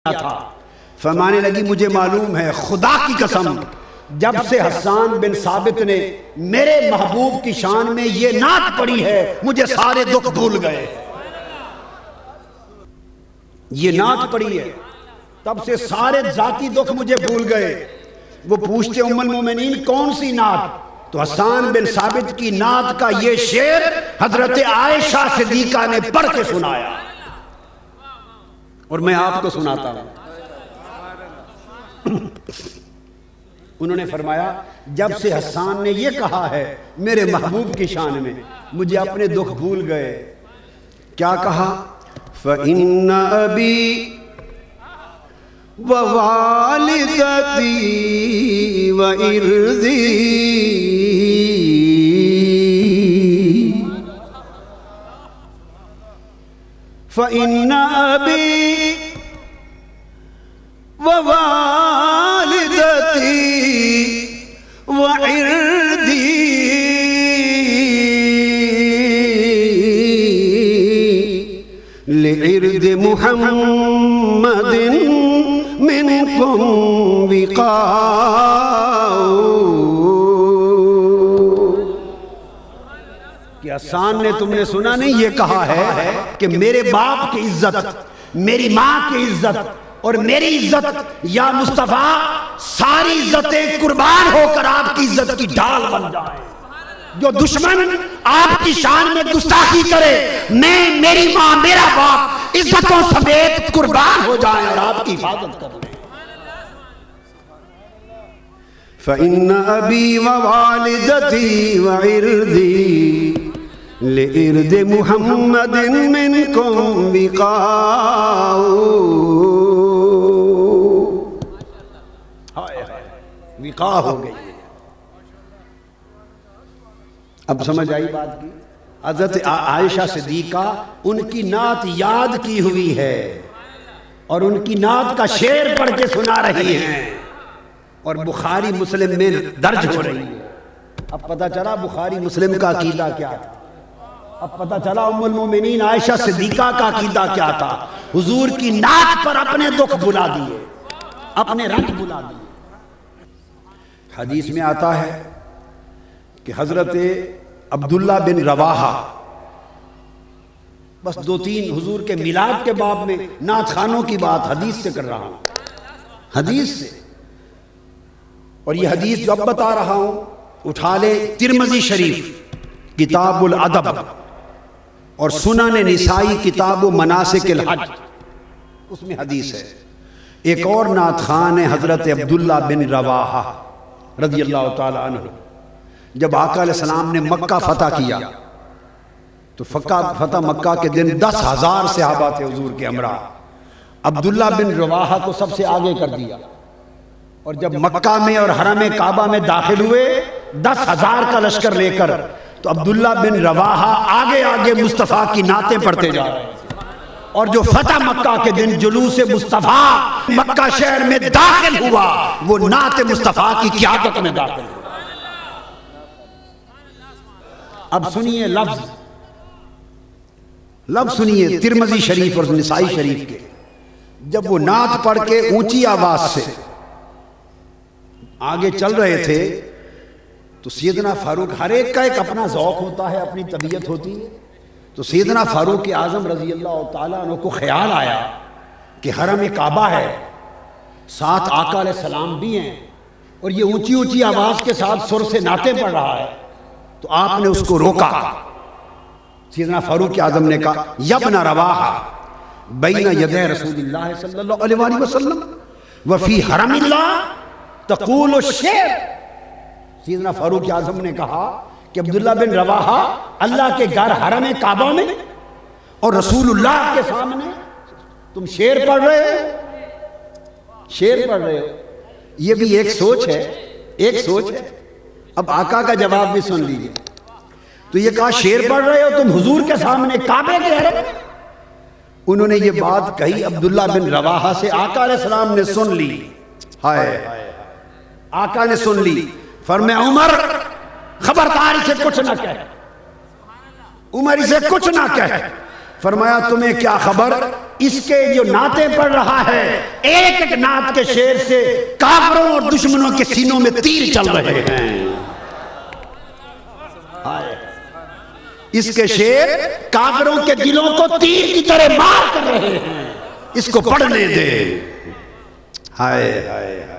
تھا۔ فرمانے لگی مجھے معلوم ہے خدا کی قسم جب سے حسان بن ثابت نے میرے محبوب کی شان میں یہ نعت پڑھی ہے مجھے سارے دکھ بھول گئے۔ یہ نعت پڑھی ہے تب سے سارے ذاتی دکھ مجھے بھول گئے۔ وہ پوچھتے ام المومنین کون سی نعت؟ تو حسان بن ثابت کی نعت کا یہ شعر حضرت عائشہ صدیقہ نے پڑھ کے سنایا اور میں آپ کو سناتا ہوں۔ انہوں نے فرمایا جب سے حسان نے یہ کہا ہے میرے محبوب کی شان میں مجھے اپنے دکھ بھول گئے۔ کیا کہا؟ فَإِنَّ أَبِي وَوَالِدَتِي وَإِرْضِي فَإِنَّ أَبِي وَوَالِدَتِي وَعِرْضِي لِعِرْضِ مُحَمَّدٍ مِّنْكُمْ وِقَاءٌ۔ کہ حسان نے تم نے سنا نہیں یہ کہا ہے کہ میرے باپ کی عزت، میری ماں کی عزت اور میری عزت یا مصطفیٰ ساری عزتیں قربان ہو کر آپ کی عزت کی ڈھال بن جائے۔ جو دشمن آپ کی شان میں گستاخی کرے میں، میری ماں، میرا باپ عزتوں سمیت قربان ہو جائیں اور آپ کی حفاظت کر لیں۔ فَإِنَّ أَبِي وَوَالِدَتِي وَعِرْضِي لِعِرْضِ مُحَمَّدٍ مِّنْكُمْ وِقَاءٌ۔ وقاء ہو گئی۔ اب سمجھ آئی بات کی؟ حضرت عائشہ صدیقہ ان کی نعت یاد کی ہوئی ہے اور ان کی نعت کا شعر پڑھ کے سنا رہی ہیں اور بخاری مسلم میں درج ہو رہی ہے۔ اب پتہ چلا بخاری مسلم کا عقیدہ کیا تھا، اب پتہ چلا ام المومنین عائشہ صدیقہ کا عقیدہ کیا تھا۔ حضور کی نعت پر اپنے دکھ بھلا دیے، اپنے رنج بھلا دیے۔ حدیث میں آتا ہے کہ حضرت عبداللہ بن رواحہ، بس دو تین حضور کے میلاد کے باب میں نعت خانوں کی بات حدیث سے کر رہا ہوں، حدیث سے، اور یہ حدیث جو اب بتا رہا ہوں اٹھا لے ترمذی شریف کتاب الادب اور سنن نسائی کتاب مناسک الحج، اس میں حدیث ہے۔ ایک اور نعت خان ہے حضرت عبداللہ بن رواحہ رضی اللہ تعالی عنہ۔ جب آقا علیہ السلام نے مکہ فتح کیا تو فتح مکہ کے دن 10,000 صحابہ تھے حضور کے ہمراہ۔ عبداللہ بن رواحہ کو سب سے آگے کر دیا، اور جب مکہ میں اور حرم کعبہ میں داخل ہوئے 10,000 کا لشکر لے کر، تو عبداللہ بن رواحہ آگے آگے مصطفیٰ کی نعتیں پڑھتے جا رہے ہیں، اور جو فتح مکہ کے دن جلوس مصطفیٰ مکہ شہر میں داخل ہوا وہ نعت مصطفیٰ کی قیادت میں داخل ہوا۔ اب سنیے لفظ سنیے ترمذی شریف اور نسائی شریف کے۔ جب وہ نعت پڑھ کے اونچی آواز سے آگے چل رہے تھے تو سیدنا فاروق، ہر ایک کا ایک اپنا ذوق ہوتا ہے، اپنی طبیعت ہوتی ہے، تو سیدنا فاروق اعظم رضی اللہ تعالیٰ عنہ کو خیال آیا کہ حرم کعبہ ہے، ساتھ آقا علیہ السلام بھی ہیں، اور یہ اونچی اونچی آواز کے ساتھ سر سے نعتیں پڑھ رہا ہے، تو آپ نے اس کو روکا۔ سیدنا فاروق اعظم نے کہا یابن رواحہ بین یدی رسول اللہ صلی اللہ علیہ وآلہ وسلم وفی حرم اللہ تقول الشعر۔ سیدنا فاروق اعظم نے کہا کہ عبداللہ بن رواحہ اللہ کے گھر حرم کعبہ میں اور رسول اللہ کے سامنے تم شعر پڑھ رہے ہو، شعر پڑھ رہے ہو۔ یہ بھی ایک سوچ ہے، ایک سوچ ہے۔ اب آقا کا جواب بھی سن لیجیے۔ تو یہ کہا شعر پڑھ رہے ہو تم حضور کے سامنے کعبے کے حرم میں؟ انہوں نے یہ بات کہی عبداللہ بن رواحہ سے، آقا علیہ السلام نے سن لی، ہائے آقا نے سن لی۔ فرمایا عمر خبردار اسے کچھ نہ کہے، عمر اسے کچھ نہ کہے، فرمایا تمہیں کیا خبر، اس کے جو نعتیں پڑھ رہا ہے ایک ایک نعت کے شعر سے کافروں اور دشمنوں کے سینوں میں تیر چل رہے ہیں۔ اس کے شعر کافروں کے دلوں کو تیر کی طرح مار کر رہے ہیں، اس کو پڑھنے دے۔ ہائے ہائے ہائے۔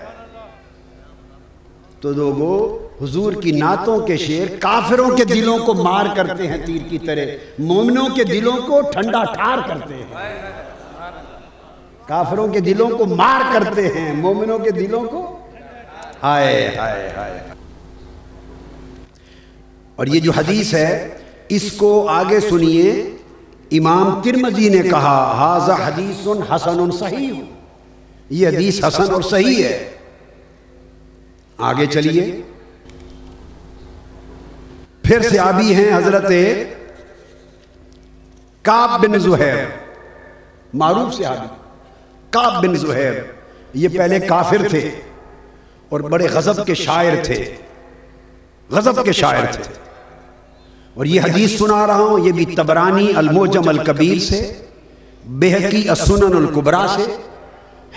تو لوگو حضور کی نعتوں کے شعر کافروں کے دلوں کو مار کرتے ہیں تیر کی طرح، مومنوں کے دلوں کو ٹھنڈا ٹھار کرتے ہیں۔ کافروں کے دلوں کو مار کرتے ہیں، مومنوں کے دلوں کو ہائے ہائے ہائے۔ اور یہ جو حدیث ہے اس کو آگے سنیے، امام ترمذی نے کہا ھذا حدیث حسن صحیح، یہ حدیث حسن اور صحیح ہے۔ آگے چلیے، پھر صحابی ہیں حضرت کعب بن زہیر، معروف صحابی کعب بن زہیر، یہ پہلے کافر تھے اور بڑے غضب کے شاعر تھے، غضب کے شاعر تھے۔ اور یہ حدیث سنا رہا ہوں، یہ بھی طبرانی المعجم الکبیر سے، بہقی السنن الکبریٰ سے،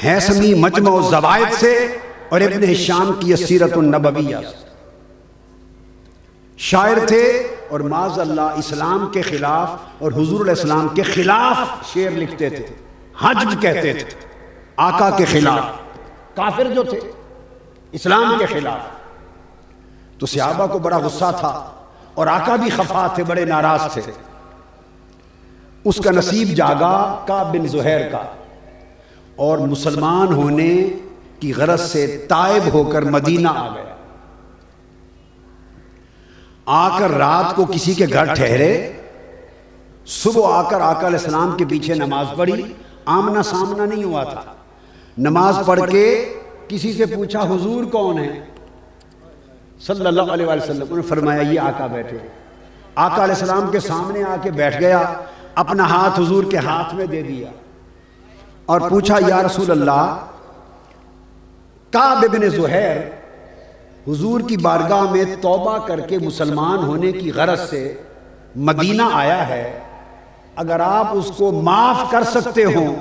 ہیثمی مجمع الزوائد سے، اور ابن ہشام کی السیرۃ النبویہ سے۔ شاعر تھے اور معاذ اللہ اسلام کے خلاف اور حضور علیہ السلام کے خلاف شعر لکھتے تھے، حجب کہتے تھے، آقا کے خلاف، کافر جو تھے اسلام کے خلاف۔ تو صحابہ کو بڑا غصہ تھا اور آقا بھی خفا تھے، بڑے ناراض تھے۔ اس کا نصیب جاگا کعب بن زہیر کا، اور مسلمان ہونے کی غرض سے تائب ہو کر مدینہ آ گیا۔ آ کر رات کو کسی کے گھر ٹھہرے، صبح آ کر آقا علیہ السلام کے پیچھے نماز پڑھی، آمنا سامنا نہیں ہوا تھا۔ نماز پڑھ کے کسی سے پوچھا حضور کون ہے صلی اللہ علیہ وسلم، انہوں نے فرمایا یہ آقا بیٹھے۔ آقا علیہ السلام کے سامنے آ کے بیٹھ گیا، اپنا ہاتھ حضور کے ہاتھ میں دے دیا اور پوچھا یا رسول اللہ، کعب بن زہیر حضور کی بارگاہ میں توبہ کر کے مسلمان ہونے کی غرض سے مدینہ آیا ہے، اگر آپ اس کو معاف کر سکتے ہوں،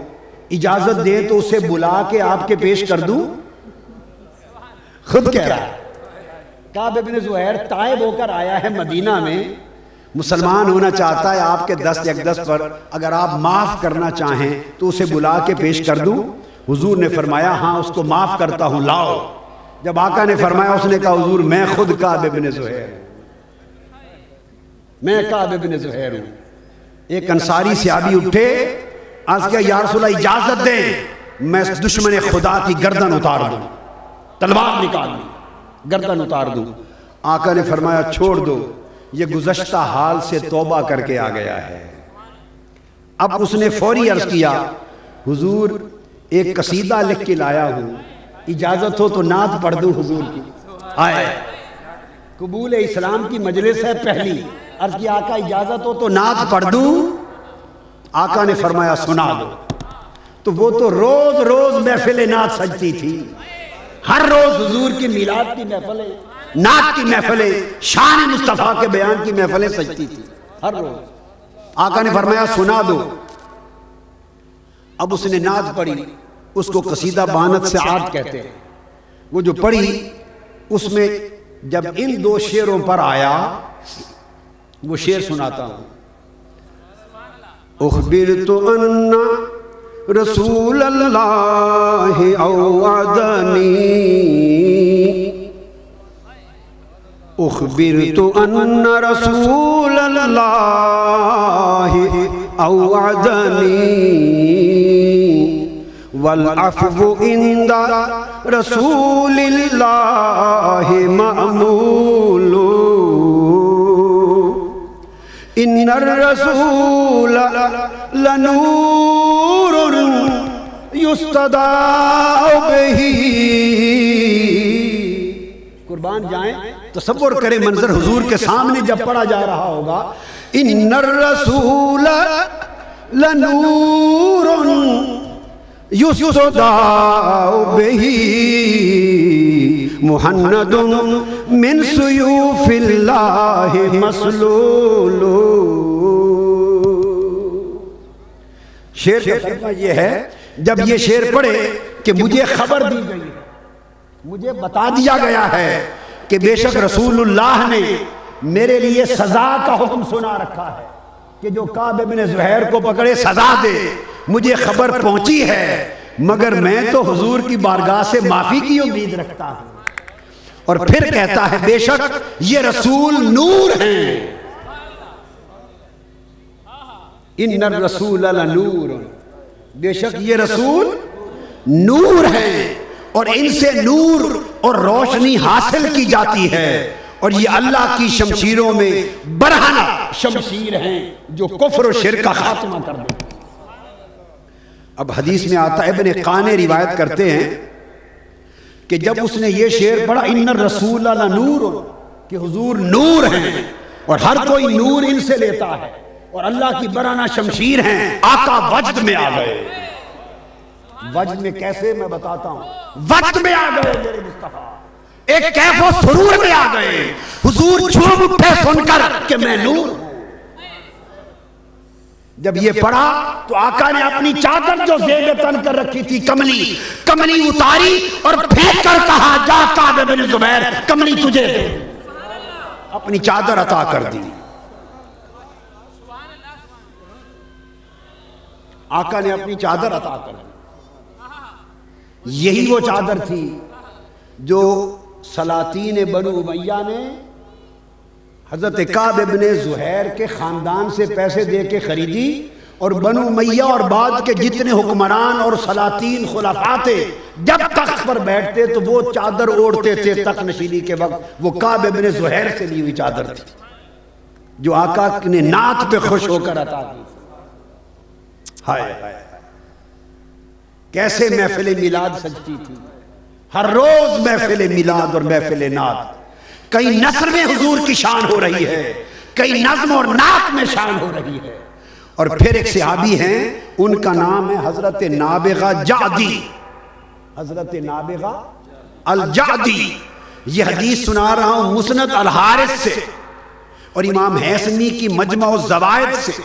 اجازت دیں تو اسے بلا کے آپ کے پیش کر دوں۔ خود کہہ رہا ہے کعب بن زہیر تائب ہو کر آیا ہے مدینہ میں، مسلمان ہونا چاہتا ہے، آپ کے دست اقدس پر اگر آپ معاف کرنا چاہیں تو اسے بلا کے پیش کر دوں۔ حضور نے فرمایا ہاں اس کو معاف کرتا ہوں، لاؤ۔ جب آقا نے فرمایا، اس نے کہا حضور میں خود کعب بن زہیر ہوں، میں کعب بن زہیر ہوں۔ ایک انصاری صحابی اٹھے، عرض کیا یا رسول اللہ اجازت دیں میں دشمن خدا کی گردن اتار دوں، تلوار نکال دوں، گردن اتار دوں۔ آقا نے فرمایا چھوڑ دو، یہ گزشتہ حال سے توبہ کر کے آ گیا ہے۔ اب اس نے فوری عرض کیا حضور ایک قصیدہ لکھ کے لایا ہوں، اجازت ہو تو نعت پڑھ دوں حضور کی۔ آئے قبول اسلام کی مجلس ہے پہلی، عرض کی آقا اجازت ہو تو نعت پڑھ دوں؟ آقا نے فرمایا سنا دو۔ تو وہ تو روز روز محفل نعت سجتی تھی، ہر روز حضور کی میلاد کی محفلیں، نعت کی محفلیں، شان مصطفیٰ کے بیان کی محفلیں سجتی تھی ہر روز۔ آقا نے فرمایا سنا دو۔ اب اس نے نعت پڑھی، اس کو قصیدہ بانت سعاد کہتے ہیں۔ وہ جو پڑھی اس میں جب ان دو شعروں پر آیا، وہ شعر سناتا ہوں۔ اخبرت ان رسول اللہ اوعدنی، اخبرت ان رسول اللہ اوعدنی، والعفو عند رسول اللہ مأمول، ان الرسول لنور یستضاء بہ۔ قربان جائیں، تصور کریں منظر حضور کے سامنے جب پڑھا جا رہا ہوگا، ان الرسول لنور یستضاء بہ محند من سیوف اللہ مسلول۔ شعر کا ترجمہ یہ ہے، جب یہ شعر پڑھے کہ مجھے خبر دی گئی ہے، مجھے بتا دیا گیا ہے کہ بے شک رسول اللہ نے میرے لیے سزا کا حکم سنا رکھا ہے کہ جو کعب بن زہیر کو پکڑے سزا دے، مجھے خبر پہنچی ہے، مگر میں تو حضور کی بارگاہ سے معافی کی امید رکھتا ہوں۔ اور پھر کہتا ہے بے شک یہ رسول نور ہیں، ان الرسول لنور، بے شک یہ رسول نور ہیں اور ان سے نور اور روشنی حاصل کی جاتی ہے، اور یہ اللہ کی شمشیروں میں برہنہ شمشیر ہیں جو کفر و شرک کا خاتمہ کر دیں۔ اب حدیث میں آتا ہے، ابن قانے روایت کرتے ہیں کہ جب اس نے یہ شعر پڑھا ان الرسول لنور، کہ حضور نور ہیں اور ہر کوئی نور ان سے لیتا ہے اور اللہ کی برہنہ شمشیر ہیں، آقا وجد میں آ گئے۔ وجد میں کیسے میں بتاتا ہوں، وجد میں آ گئے میرے مصطفیٰ، ایک کیف و سرور میں آ گئے، حضور جھوم اٹھے سن کر کہ میں نور ہوں۔ جب یہ پڑھا تو آقا نے اپنی چادر جو زیر تن کر رکھی تھی کملی اتاری اور پھینک کر کہا جا کعب بن زبیر کملی تجھے دے، اپنی چادر عطا کر دی۔ آقا نے اپنی چادر عطا کر دی۔ یہی وہ چادر تھی جو سلاطین بنو امیہ نے حضرت کعب بن زہیر کے خاندان سے پیسے دے کے خریدی، اور بنو امیہ اور بعد کے جتنے حکمران اور سلاطین خلفاء تھے جب تخت پر بیٹھتے تو وہ چادر اوڑھتے تھے تخت نشینی کے وقت، وہ کعب بن زہیر سے لی ہوئی چادر تھی جو آقا نے نعت پہ خوش ہو کر عطا کی۔ ہائے کیسے محفل میلاد سجتی تھی، ہر روز محفل میلاد اور محفل نعت، کئی نثر میں حضور کی شان ہو رہی ہے، کئی نظم اور نعت میں شان ہو رہی ہے۔ اور پھر ایک صحابی ہیں، ان کا نام ہے حضرت نابغہ جعدی، حضرت نابغہ الجعدی۔ یہ حدیث سنا رہا ہوں مسند الحارث سے، اور امام حیثمی کی مجمع الزوائد سے،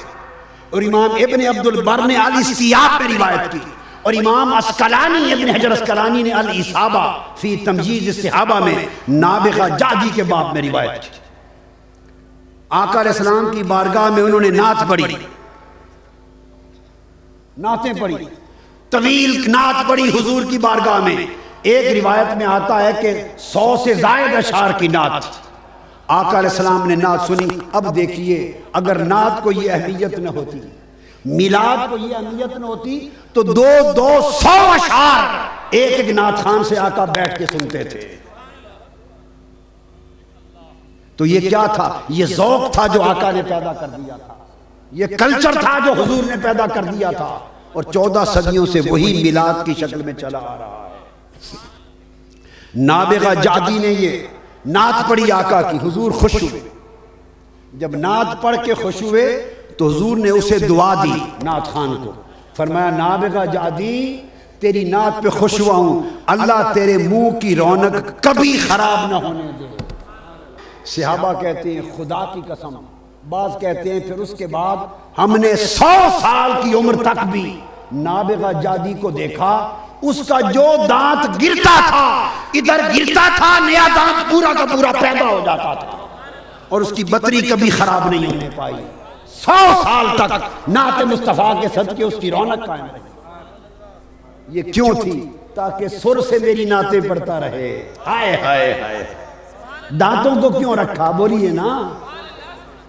اور امام ابن عبد البر نے الاستیاب میں روایت کی، اور امام اسقلانی ابن حجر اسقلانی نے الاصابہ فی تمجیز الصحابہ میں نابغہ جعدی کے باب میں روایت کی۔ آقا علیہ السلام کی بارگاہ میں انہوں نے نعت پڑھی، نعتیں پڑھی، طویل نعت پڑھی حضور کی بارگاہ میں۔ ایک روایت میں آتا ہے کہ 100 سے زائد اشعار کی نعت آقا علیہ السلام نے نعت سنی۔ اب دیکھیے اگر نعت کو یہ اہمیت نہ ہوتی، میلاد کو یہ اہمیت نہ ہوتی تو 200 اشعار ایک نعت خان سے آقا بیٹھ کے سنتے تھے۔ تو یہ کیا تھا؟ یہ ذوق تھا جو آقا نے پیدا کر دیا تھا، یہ کلچر تھا جو حضور نے پیدا کر دیا تھا، اور 14 صدیوں سے وہی میلاد کی شکل میں چلا آ رہا ہے۔ نابغہ جعدی نے یہ نعت پڑھی آقا کی، حضور خوش ہوئے۔ جب نعت پڑھ کے خوش ہوئے تو حضور نے اسے دعا دی نعت خان کو، فرمایا نابغہ جعدی تیری نعت پہ خوش ہوا ہوں، اللہ تیرے منہ کی رونق کبھی خراب نہ ہونے دے۔ صحابہ کہتے ہیں خدا کی قسم، بعض کہتے ہیں پھر اس کے بعد ہم نے 100 سال کی عمر تک بھی نابغہ جعدی کو دیکھا، اس کا جو دانت گرتا تھا ادھر گرتا تھا، نیا دانت پورا کا پورا پیدا ہو جاتا تھا، اور اس کی بطری کبھی خراب نہیں ہونے پائی۔ 100 سال تک نعت مصطفیٰ کے صدقے اس کی رونق قائم رہی۔ یہ کیوں تھی؟ تاکہ سر سے میری نعتیں پڑھتا رہے۔ ہائے ہائے ہائے، دانتوں کو کیوں رکھا؟ بولیے نا۔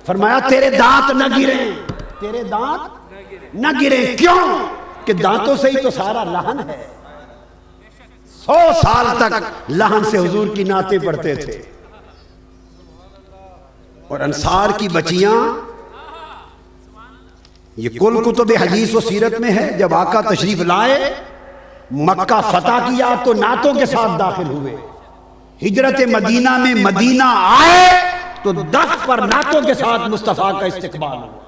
فرمایا تیرے دانت نہ گریں، تیرے دانت نہ گریں، کیوں؟ کہ دانتوں سے ہی تو سارا لہن ہے۔ 100 سال تک لہن سے حضور کی نعتیں پڑھتے تھے۔ اور انصار کی بچیاں، یہ کل کتب حدیث و سیرت میں ہے، جب آقا تشریف لائے مکہ فتح کیا تو نعتوں کے ساتھ داخل ہوئے، ہجرت مدینہ میں مدینہ آئے تو 10 پر نعتوں کے ساتھ مصطفیٰ کا استقبال ہوا۔